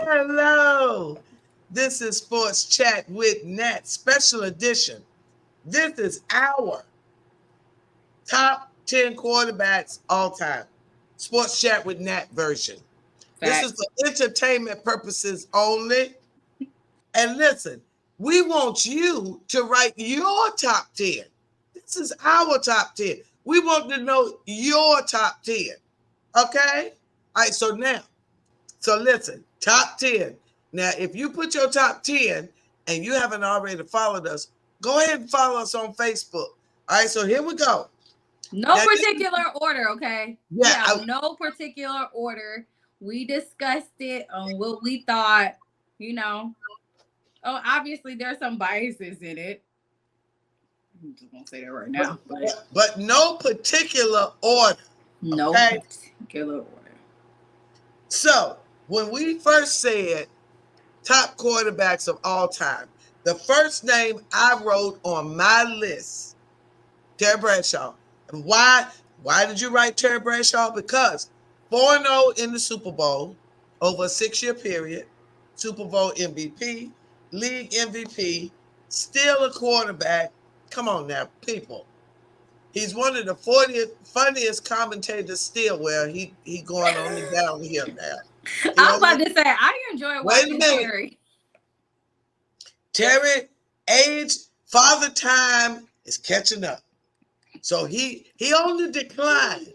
Hello. This is Sports Chat with Nat, special edition. This is our top 10 quarterbacks all time. Sports Chat with Nat version. This is Facts. for entertainment purposes only. And listen, we want you to write your top 10. This is our top 10. We want to know your top 10. Okay? All right, so listen, top 10. Now, if you put your top 10 and you haven't already followed us, go ahead and follow us on Facebook. All right, so here we go. No Now, particular order, okay? We yeah, have no particular order. We discussed it on what we thought, you know. Oh, obviously there's some biases in it. I'm just gonna say that right now, but no particular order. no Okay? particular order. So, when we first said top quarterbacks of all time, the first name I wrote on my list, Terry Bradshaw. And why did you write Terry Bradshaw? Because 4-0 in the Super Bowl over a 6-year period, Super Bowl MVP, league MVP, still a quarterback. Come on now, people. He's one of the 40th funniest commentators still. Well, he going on the downhill now. I'm about to say I enjoy watching Terry. Terry, age, father time is catching up. So he on the decline,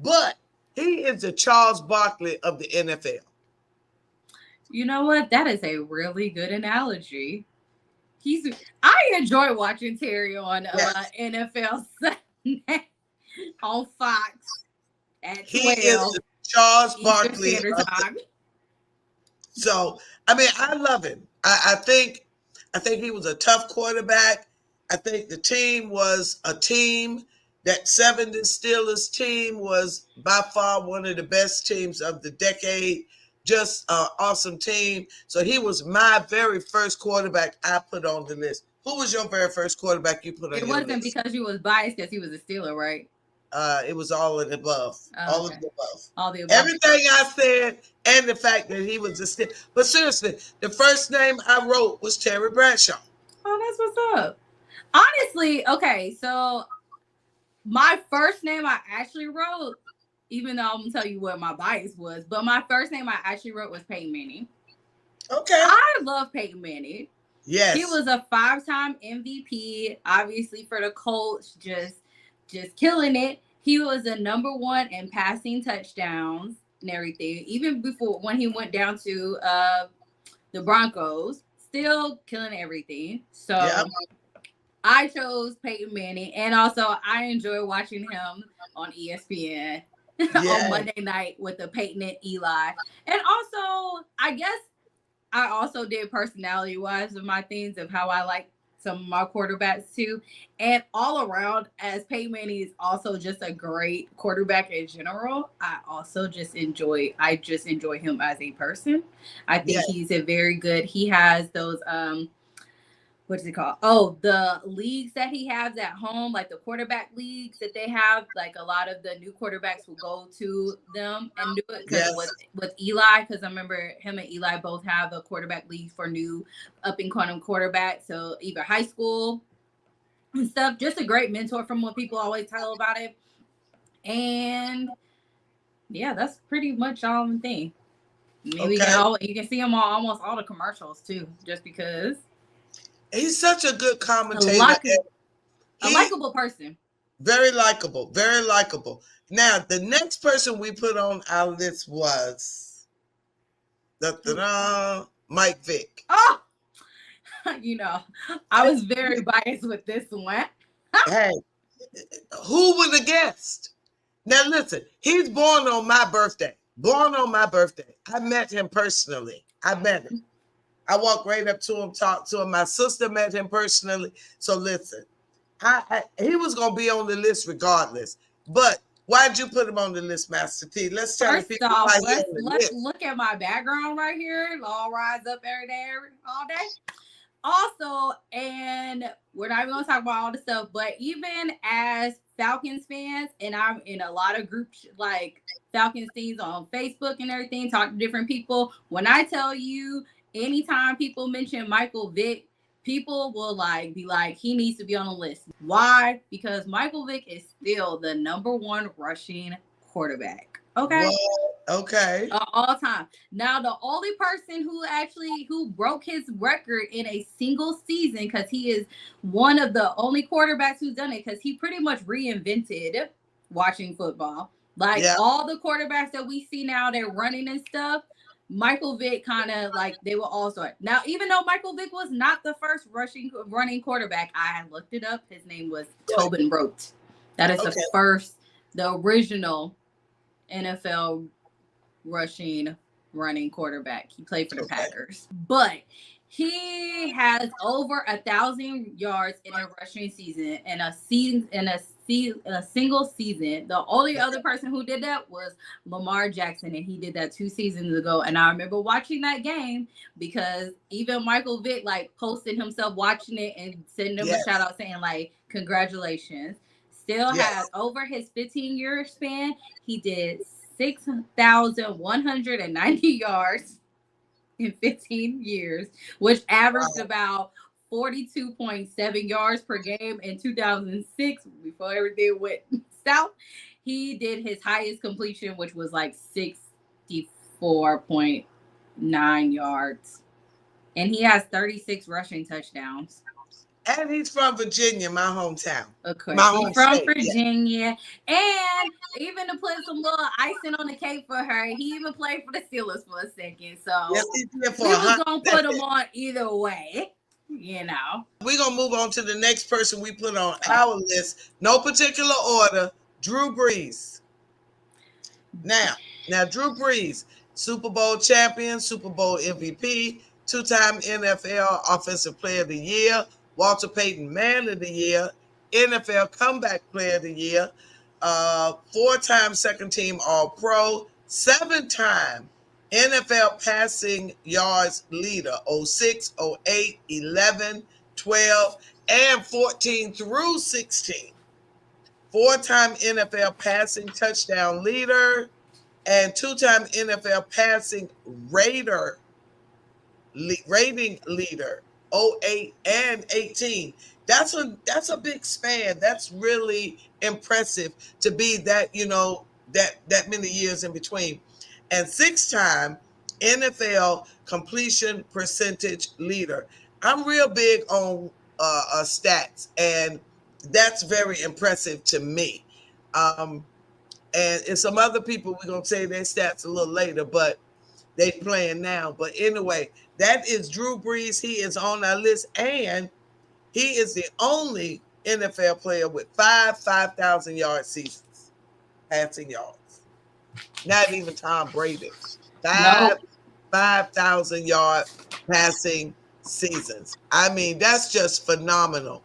but he is the Charles Barkley of the NFL. You know what? That is a really good analogy. I enjoy watching Terry on NFL Sunday on Fox at 12. He is the Charles Barkley. So I mean, I love him. I think he was a tough quarterback. I think the team was a team. That 70 Steelers team was by far one of the best teams of the decade. Just an awesome team. So he was my very first quarterback I put on the list. Who was your very first quarterback you put on your list? It wasn't because you was biased because he was a Steeler, right? It was all of the above. All of the above. All the above. Everything I said and the fact that he was a Steeler. But seriously, the first name I wrote was Terry Bradshaw. Oh, that's what's up. Honestly, okay, so my first name I actually wrote, even though I'm going to tell you what my bias was, but my first name I actually wrote was Peyton Manning. Okay. I love Peyton Manning. Yes. He was a 5-time MVP, obviously for the Colts, just killing it. He was a number 1 in passing touchdowns and everything, even before when he went down to the Broncos, still killing everything. So yeah. I chose Peyton Manning, and also I enjoy watching him on ESPN on Monday night with the Peyton and Eli. And also, I guess I also did personality-wise of my things of how I like some of my quarterbacks too. And all around, as Peyton Manning is also just a great quarterback in general, I just enjoy him as a person. I think he's a very good, he has those what's it called? Oh, the leagues that he has at home, like the quarterback leagues that they have, like a lot of the new quarterbacks will go to them and do it. Because with Eli, because I remember him and Eli both have a quarterback league for new up-and-coming quarterbacks. So either high school and stuff. Just a great mentor from what people always tell about it. And yeah, that's pretty much all the thing. Maybe you can see him on almost all the commercials too, just because. He's such a good commentator. A likable person. Very likable. Very likable. Now, the next person we put on our list was Mike Vick. Oh! You know, I was very biased with this one. Hey, who would have guessed? Now, listen, he's born on my birthday. I met him personally. I walked right up to him, talked to him. My sister met him personally. So listen, he was going to be on the list regardless. But why'd you put him on the list, Master T? Let's tell the people why he's on the list. Let's look at my background right here. All rise up every day, all day. Also, and we're not even going to talk about all the stuff, but even as Falcons fans, and I'm in a lot of groups, like Falcons things on Facebook and everything, talk to different people. When I tell you, anytime people mention Michael Vick, people will be like, he needs to be on the list. Why? Because Michael Vick is still the number one rushing quarterback. Okay. What? Okay. All time. Now, the only person who broke his record in a single season, because he is one of the only quarterbacks who's done it, because he pretty much reinvented watching football. Like Yeah. all the quarterbacks that we see now, they're running and stuff. Michael Vick kind of they were all start. Now, even though Michael Vick was not the first running quarterback, I had looked it up. His name was Tobin Rote. That is the original NFL running quarterback. He played for the Packers, but he has over 1,000 yards in a rushing season a single season. The only other person who did that was Lamar Jackson, and he did that 2 seasons ago. And I remember watching that game because even Michael Vick posted himself watching it and sending him a shout out saying congratulations. Still has over his 15-year span, he did 6,190 yards in 15 years, which averaged about 42.7 yards per game in 2006 before everything went south. He did his highest completion, which was 64.9 yards. And he has 36 rushing touchdowns. And he's from Virginia, my hometown. Okay. He's from Virginia. And even to put some little icing on the cake for her, he even played for the Steelers for a second. So he was going to put him on either way, We're going to move on to the next person we put on our list. No particular order. Drew Brees. Now, Drew Brees, Super Bowl champion, Super Bowl MVP, 2-time NFL Offensive Player of the Year, Walter Payton Man of the Year, NFL Comeback Player of the Year, 4-time second team All-Pro, 7-time NFL passing yards leader, 06, 08, 11, 12, and 14 through 16. 4-time NFL passing touchdown leader and 2-time NFL passing rating leader, 08 and 18. That's a big span. That's really impressive to be that, that many years in between. And 6-time NFL completion percentage leader. I'm real big on stats, and that's very impressive to me. And some other people, we're going to say their stats a little later, but they playing now. But anyway, that is Drew Brees. He is on our list, and he is the only NFL player with 5,000-yard seasons, passing yards. Not even Tom Brady. 5,000-yard passing seasons. I mean, that's just phenomenal.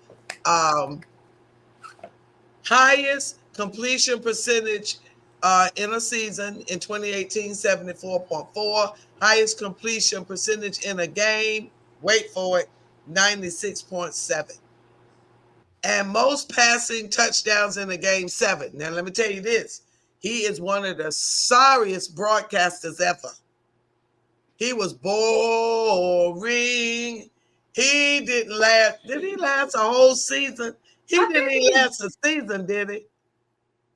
Highest completion percentage in a season in 2018, 74.4. Highest completion percentage in a game, wait for it, 96.7. And most passing touchdowns in a game, 7. Now, let me tell you this. He is one of the sorriest broadcasters ever. He was boring. He didn't last. Did he last a whole season? He didn't even last a season, did he?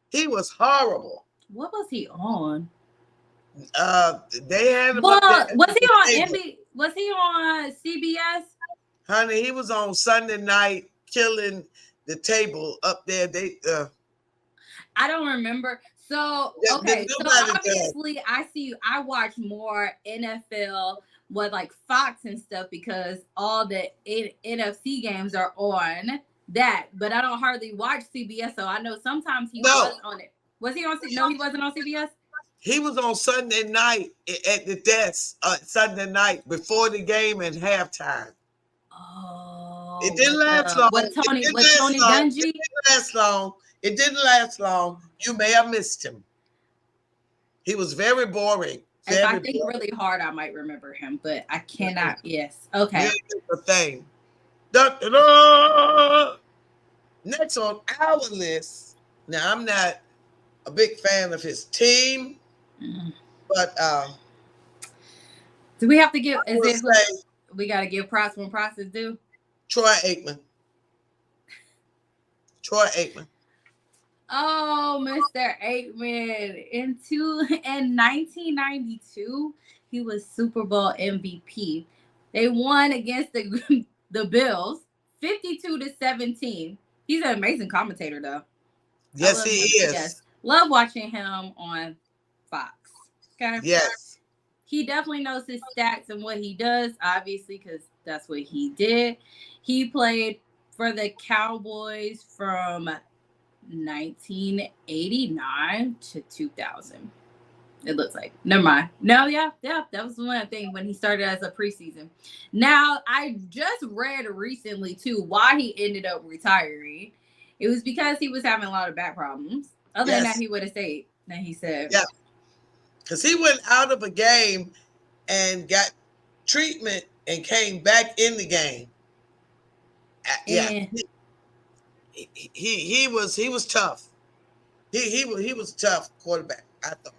He was horrible. What was he on? They had him. Was he on Was he on CBS? Honey, he was on Sunday night, killing the table up there. I don't remember. So okay, so obviously I watch more NFL with Fox and stuff because all the NFC games are on that, but I don't hardly watch CBS, so I know sometimes he was on it. Was he on? No, he wasn't on CBS. He was on Sunday night at the desk. Sunday night before the game and halftime. Oh, it didn't last long. With Tony Dungy. It didn't last long. It didn't last long. You may have missed him. He was very boring. If I think really hard, I might remember him, but I cannot. Yes. Okay. Here's the thing. Da-da-da! Next on our list. Now, I'm not a big fan of his team. Mm. But Do we have to give? I Is will it who say we got to give props when props is due? Troy Aikman. Troy Aikman. Oh, Mr. Aikman. In 1992, he was Super Bowl MVP. They won against the the Bills 52-17. He's an amazing commentator though. I Yes, he love him. is. Yes. Love watching him on Fox. Okay. Yes. He definitely knows his stats and what he does, obviously, because that's what he did. He played for the Cowboys from 1989 to 2000. It looks like. Never mind. No, yeah. That was one thing when he started as a preseason. Now, I just read recently, too, why he ended up retiring. It was because he was having a lot of back problems. Other than that, Yes. he would have stayed. Then he said, Yeah. Because he went out of a game and got treatment and came back in the game. Yeah. and He was tough. He was a tough quarterback, I thought.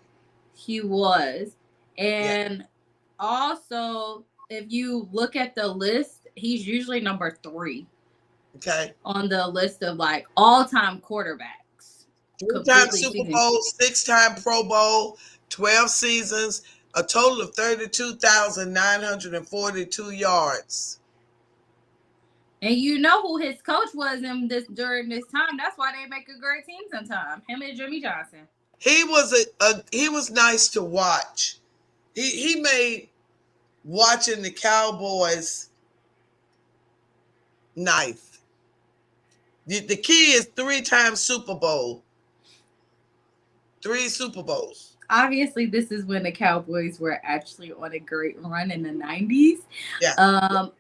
he was. Yeah. And also, if you look at the list, he's usually number 3 Okay. on the list of like all time quarterbacks. Three-time Completely Super season. Bowl, six-time Pro Bowl, 12 seasons, a total of 32,942 yards. And you know who his coach was in this during this time. That's why they make a great team sometimes. Him and Jimmy Johnson. He was nice to watch. He made watching the Cowboys nice. The key is three-time Super Bowl. 3 Super Bowls. Obviously, this is when the Cowboys were actually on a great run in the 90s. Yeah.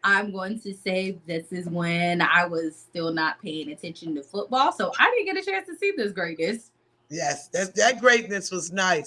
I'm going to say this is when I was still not paying attention to football, so I didn't get a chance to see this greatness. Yes. That greatness was nice.